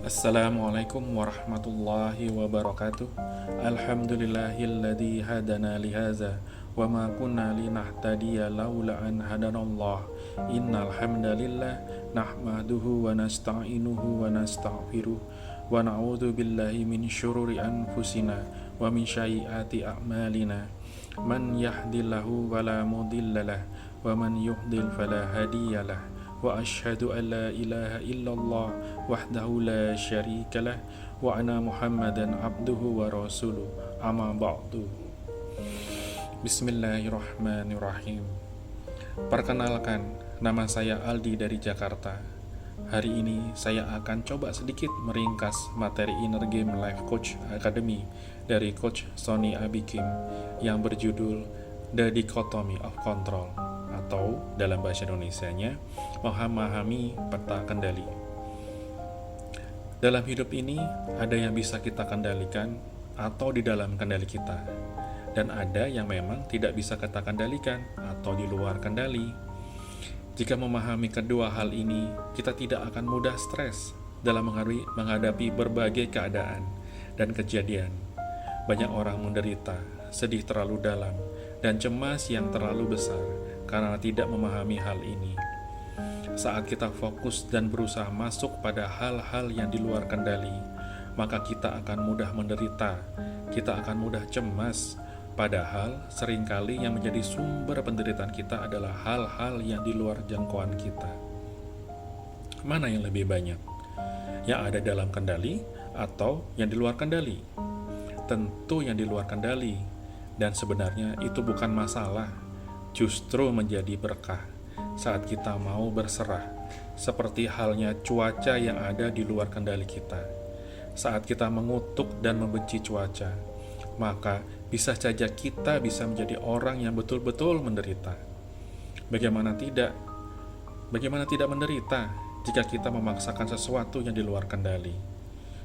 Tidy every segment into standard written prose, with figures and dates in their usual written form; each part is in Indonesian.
Assalamualaikum warahmatullahi wabarakatuh. Alhamdulillahilladzi hadana lihaza wa ma kunna linahtadiya laula an hadanallah. Innal hamdalillah nahmaduhu wa nasta'inuhu wa nastaghfiruh wa na'udzu billahi min syururi anfusina wa min sayyiati a'malina. Man yahdihillahu fala mudhillalah wa man yudhlil fala hadiyalah. Wa asyhadu an la ilaha illallah wahdahu la syarikalah wa anna Muhammadan abduhu wa rasuluh amma ba'du. Bismillahirrahmanirrahim. Perkenalkan, nama saya Aldi dari Jakarta. Hari ini saya akan coba sedikit meringkas materi Inner Game Life Coach Academy dari Coach Sony Abikim yang berjudul The Dichotomy of Control, atau dalam bahasa Indonesianya memahami peta kendali. Dalam hidup ini ada yang bisa kita kendalikan atau di dalam kendali kita, dan ada yang memang tidak bisa kita kendalikan atau di luar kendali. Jika memahami kedua hal ini, kita tidak akan mudah stres dalam menghadapi berbagai keadaan dan kejadian. Banyak orang menderita, sedih terlalu dalam, dan cemas yang terlalu besar karena tidak memahami hal ini. Saat kita fokus dan berusaha masuk pada hal-hal yang di luar kendali, maka kita akan mudah menderita, kita akan mudah cemas. Padahal seringkali yang menjadi sumber penderitaan kita adalah hal-hal yang di luar jangkauan kita. Mana yang lebih banyak? Yang ada dalam kendali atau yang di luar kendali? Tentu yang di luar kendali. Dan sebenarnya itu bukan masalah, justru menjadi berkah saat kita mau berserah, seperti halnya cuaca yang ada di luar kendali kita. Saat kita mengutuk dan membenci cuaca, maka bisa saja kita bisa menjadi orang yang betul-betul menderita. Bagaimana tidak? Bagaimana tidak menderita jika kita memaksakan sesuatu yang di luar kendali?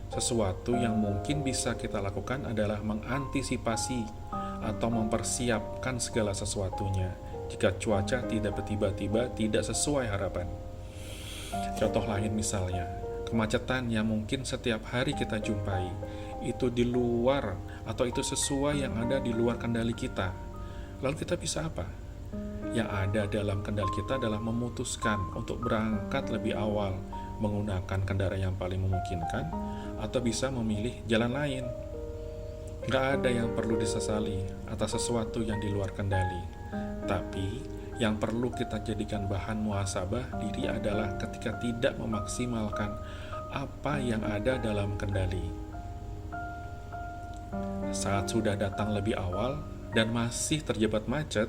Sesuatu yang mungkin bisa kita lakukan adalah mengantisipasi atau mempersiapkan segala sesuatunya jika cuaca tidak tiba-tiba tidak sesuai harapan. Contoh lain misalnya, kemacetan yang mungkin setiap hari kita jumpai, itu di luar atau itu sesuai yang ada di luar kendali kita. Lalu kita bisa apa? Yang ada dalam kendali kita adalah memutuskan untuk berangkat lebih awal, menggunakan kendaraan yang paling memungkinkan, atau bisa memilih jalan lain. Gak ada yang perlu disesali atas sesuatu yang di luar kendali. Tapi yang perlu kita jadikan bahan muhasabah diri adalah ketika tidak memaksimalkan apa yang ada dalam kendali. Saat sudah datang lebih awal dan masih terjebak macet,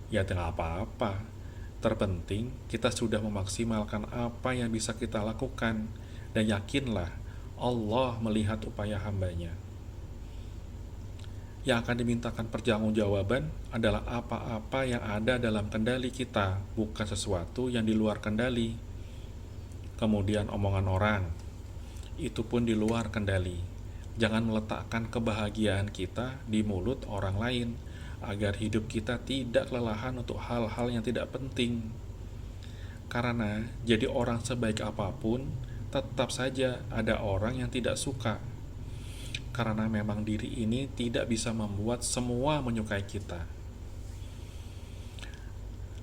ya tidak apa-apa. Terpenting kita sudah memaksimalkan apa yang bisa kita lakukan, dan yakinlah Allah melihat upaya hambanya. Yang akan dimintakan pertanggungjawaban adalah apa-apa yang ada dalam kendali kita, bukan sesuatu yang di luar kendali. Kemudian omongan orang, itu pun di luar kendali. Jangan meletakkan kebahagiaan kita di mulut orang lain, agar hidup kita tidak kelelahan untuk hal-hal yang tidak penting. Karena jadi orang sebaik apapun, tetap saja ada orang yang tidak suka. Karena memang diri ini tidak bisa membuat semua menyukai kita.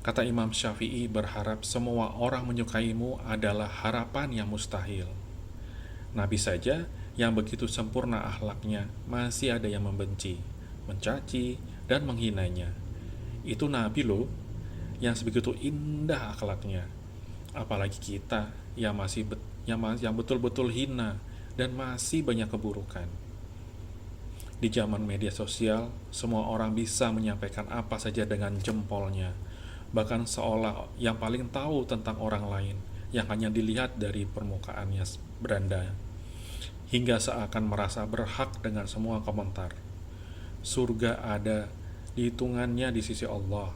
Kata Imam Syafi'i, berharap semua orang menyukaimu adalah harapan yang mustahil. Nabi saja yang begitu sempurna akhlaknya masih ada yang membenci, mencaci, dan menghinanya. Itu Nabi loh, yang sebegitu indah akhlaknya. Apalagi kita yang betul-betul hina dan masih banyak keburukan. Di zaman media sosial, semua orang bisa menyampaikan apa saja dengan jempolnya, bahkan seolah yang paling tahu tentang orang lain yang hanya dilihat dari permukaannya beranda, hingga seakan merasa berhak dengan semua komentar. Surga ada di hitungannya di sisi Allah,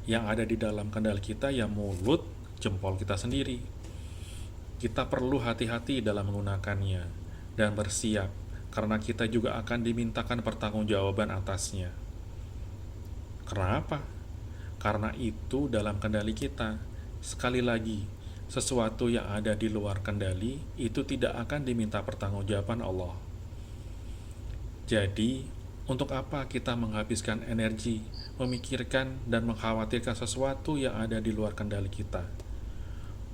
yang ada di dalam kendali kita ya mulut, jempol kita sendiri. Kita perlu hati-hati dalam menggunakannya dan bersiap, karena kita juga akan dimintakan pertanggungjawaban atasnya. Kenapa? Karena itu dalam kendali kita. Sekali lagi, sesuatu yang ada di luar kendali itu tidak akan diminta pertanggungjawaban Allah. Jadi, untuk apa kita menghabiskan energi, memikirkan dan mengkhawatirkan sesuatu yang ada di luar kendali kita?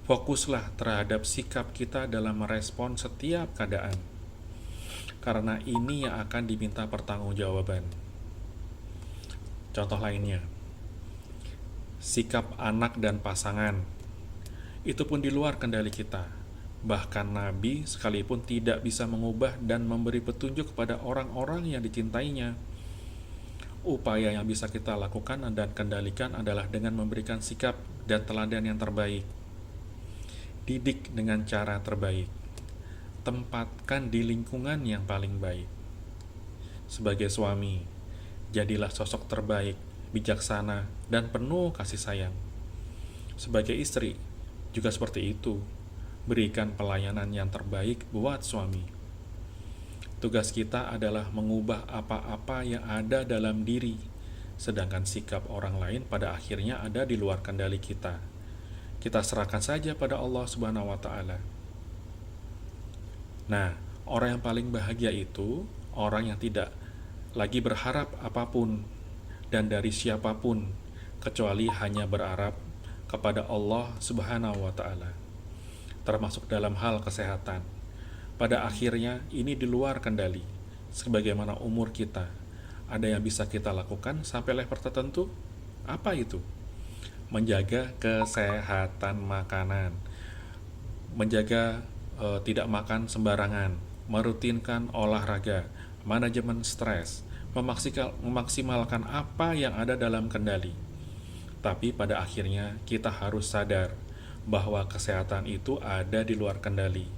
Fokuslah terhadap sikap kita dalam merespon setiap keadaan, karena ini yang akan diminta pertanggungjawaban. Contoh lainnya, sikap anak dan pasangan, itu pun di luar kendali kita. Bahkan Nabi sekalipun tidak bisa mengubah dan memberi petunjuk kepada orang-orang yang dicintainya. Upaya yang bisa kita lakukan dan kendalikan adalah dengan memberikan sikap dan teladan yang terbaik. Didik dengan cara terbaik. Tempatkan di lingkungan yang paling baik. Sebagai suami, jadilah sosok terbaik, bijaksana, dan penuh kasih sayang. Sebagai istri, juga seperti itu. Berikan pelayanan yang terbaik buat suami. Tugas kita adalah mengubah apa-apa yang ada dalam diri, sedangkan sikap orang lain pada akhirnya ada di luar kendali kita. Kita serahkan saja pada Allah Subhanahu wa Ta'ala. Nah, orang yang paling bahagia itu orang yang tidak lagi berharap apapun dan dari siapapun, kecuali hanya berharap kepada Allah Subhanahu wa Ta'ala, termasuk dalam hal kesehatan. Pada akhirnya ini di luar kendali. Sebagaimana umur kita, ada yang bisa kita lakukan sampai level tertentu. Apa itu? Menjaga kesehatan makanan, menjaga tidak makan sembarangan, merutinkan olahraga, manajemen stres, memaksimalkan apa yang ada dalam kendali. Tapi pada akhirnya kita harus sadar bahwa kesehatan itu ada di luar kendali.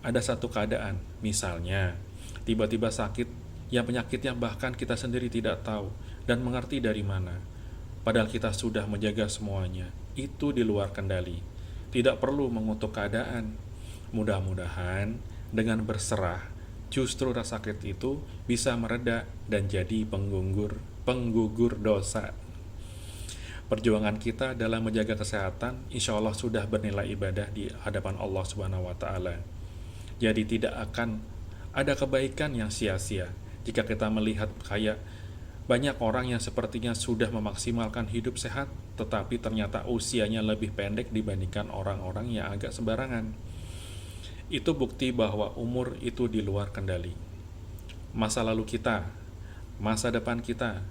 Ada satu keadaan, misalnya tiba-tiba sakit yang penyakitnya bahkan kita sendiri tidak tahu dan mengerti dari mana. Padahal kita sudah menjaga semuanya. Itu di luar kendali. Tidak perlu mengutuk keadaan. Mudah-mudahan dengan berserah, justru rasa sakit itu bisa mereda dan jadi penggugur dosa. Perjuangan kita dalam menjaga kesehatan insya Allah sudah bernilai ibadah di hadapan Allah Subhanahu wa Ta'ala. Jadi tidak akan ada kebaikan yang sia-sia jika kita melihat kayak banyak orang yang sepertinya sudah memaksimalkan hidup sehat, tetapi ternyata usianya lebih pendek dibandingkan orang-orang yang agak sembarangan. Itu bukti bahwa umur itu di luar kendali. Masa lalu kita, masa depan kita,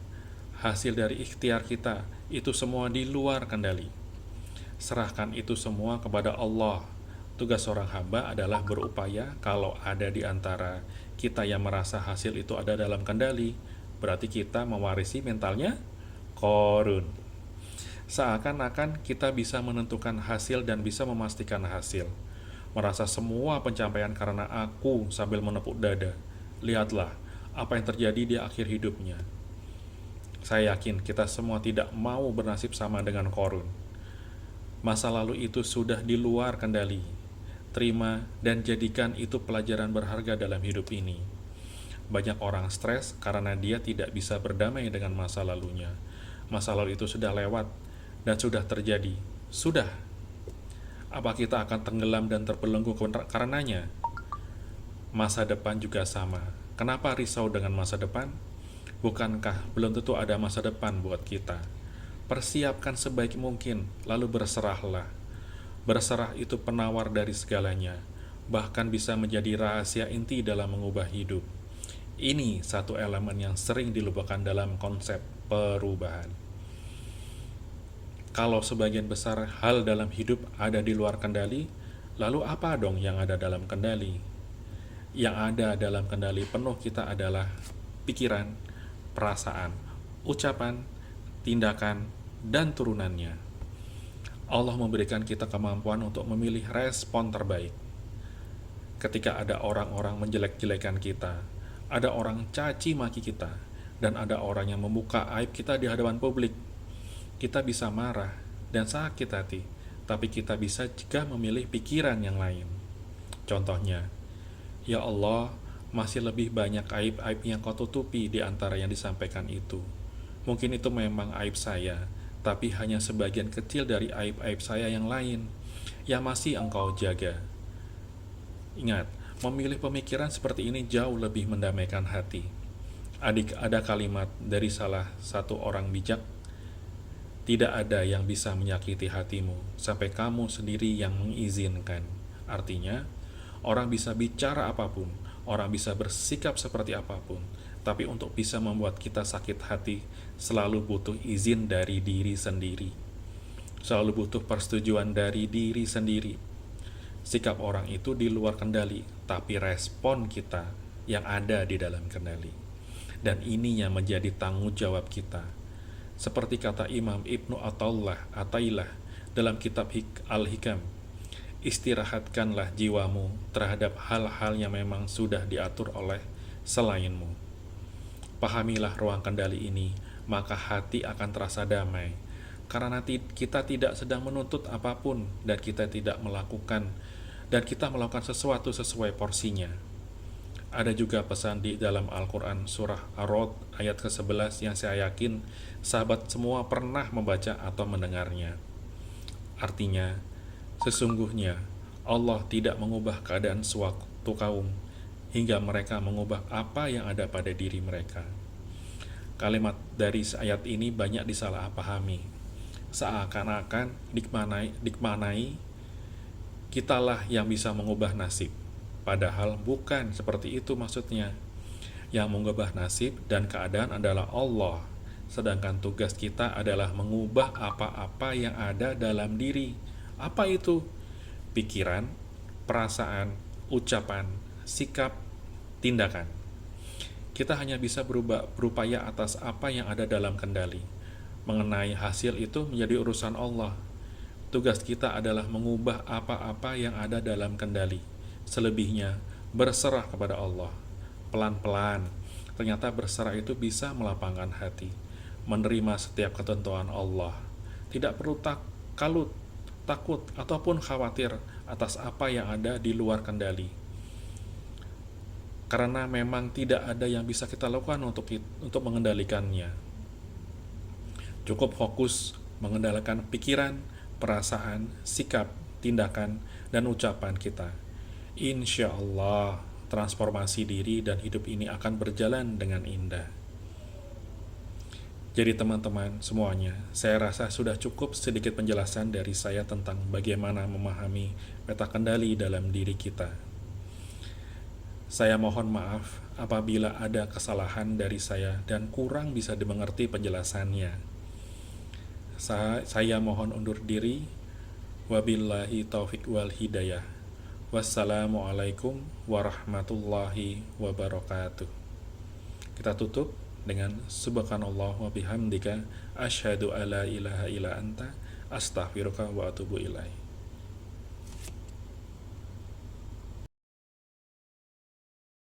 hasil dari ikhtiar kita, itu semua di luar kendali. Serahkan itu semua kepada Allah. Tugas seorang hamba adalah berupaya. Kalau ada di antara kita yang merasa hasil itu ada dalam kendali, berarti kita mewarisi mentalnya Qarun. Seakan-akan kita bisa menentukan hasil dan bisa memastikan hasil. Merasa semua pencapaian karena aku sambil menepuk dada. Lihatlah apa yang terjadi di akhir hidupnya. Saya yakin kita semua tidak mau bernasib sama dengan Qarun. Masa lalu itu sudah di luar kendali. Terima dan jadikan itu pelajaran berharga dalam hidup ini. Banyak orang stres karena dia tidak bisa berdamai dengan masa lalunya. Masa lalu itu sudah lewat dan sudah terjadi. Sudah. Apa kita akan tenggelam dan terbelenggu karenanya? Masa depan juga sama. Kenapa risau dengan masa depan? Bukankah belum tentu ada masa depan buat kita? Persiapkan sebaik mungkin, lalu berserahlah. Berserah itu penawar dari segalanya, bahkan bisa menjadi rahasia inti dalam mengubah hidup. Ini satu elemen yang sering dilupakan dalam konsep perubahan. Kalau sebagian besar hal dalam hidup ada di luar kendali, lalu apa dong yang ada dalam kendali? Yang ada dalam kendali penuh kita adalah pikiran, perasaan, ucapan, tindakan, dan turunannya. Allah memberikan kita kemampuan untuk memilih respon terbaik. Ketika ada orang-orang menjelek-jelekan kita, ada orang caci maki kita, dan ada orang yang membuka aib kita di hadapan publik, kita bisa marah dan sakit hati, tapi kita bisa juga memilih pikiran yang lain. Contohnya, ya Allah, masih lebih banyak aib-aib yang kau tutupi di antara yang disampaikan itu. Mungkin itu memang aib saya, tapi hanya sebagian kecil dari aib-aib saya yang lain. yang masih engkau jaga. Ingat, memilih pemikiran seperti ini jauh lebih mendamaikan hati. Ada kalimat dari salah satu orang bijak, tidak ada yang bisa menyakiti hatimu sampai kamu sendiri yang mengizinkan. Artinya, orang bisa bicara apapun, orang bisa bersikap seperti apapun, tapi untuk bisa membuat kita sakit hati, selalu butuh izin dari diri sendiri. Selalu butuh persetujuan dari diri sendiri. Sikap orang itu di luar kendali, tapi respon kita yang ada di dalam kendali. Dan ini yang menjadi tanggung jawab kita. Seperti kata Imam Ibnu Athaillah dalam kitab Al-Hikam, istirahatkanlah jiwamu terhadap hal-hal yang memang sudah diatur oleh selainmu. Pahamilah ruang kendali ini, maka hati akan terasa damai. Karena kita tidak sedang menuntut apapun dan kita melakukan sesuatu sesuai porsinya. Ada juga pesan di dalam Al-Quran surah Ar-Ra'd ayat ke-11 yang saya yakin sahabat semua pernah membaca atau mendengarnya. Artinya, sesungguhnya Allah tidak mengubah keadaan suatu kaum hingga mereka mengubah apa yang ada pada diri mereka. Kalimat dari ayat ini banyak disalahpahami. Seakan-akan dikmanai kitalah yang bisa mengubah nasib. Padahal bukan seperti itu maksudnya. Yang mengubah nasib dan keadaan adalah Allah. Sedangkan tugas kita adalah mengubah apa-apa yang ada dalam diri. Apa itu? Pikiran, perasaan, ucapan, sikap, tindakan. Kita hanya bisa berupaya atas apa yang ada dalam kendali. Mengenai hasil itu menjadi urusan Allah. Tugas kita adalah mengubah apa-apa yang ada dalam kendali. Selebihnya, berserah kepada Allah. Pelan-pelan, ternyata berserah itu bisa melapangkan hati. Menerima setiap ketentuan Allah. Tidak perlu takut, ataupun khawatir atas apa yang ada di luar kendali. Karena memang tidak ada yang bisa kita lakukan untuk mengendalikannya. Cukup fokus mengendalikan pikiran, perasaan, sikap, tindakan, dan ucapan kita. Insya Allah, transformasi diri dan hidup ini akan berjalan dengan indah. Jadi teman-teman semuanya, saya rasa sudah cukup sedikit penjelasan dari saya tentang bagaimana memahami peta kendali dalam diri kita. Saya mohon maaf apabila ada kesalahan dari saya dan kurang bisa dimengerti penjelasannya. Saya mohon undur diri. Wabillahi taufiq wal hidayah. Wassalamualaikum warahmatullahi wabarakatuh. Kita tutup dengan subhanallah wa bihamdika asyhadu alla ilaha illa anta astaghfiruka wa atubu ilaih.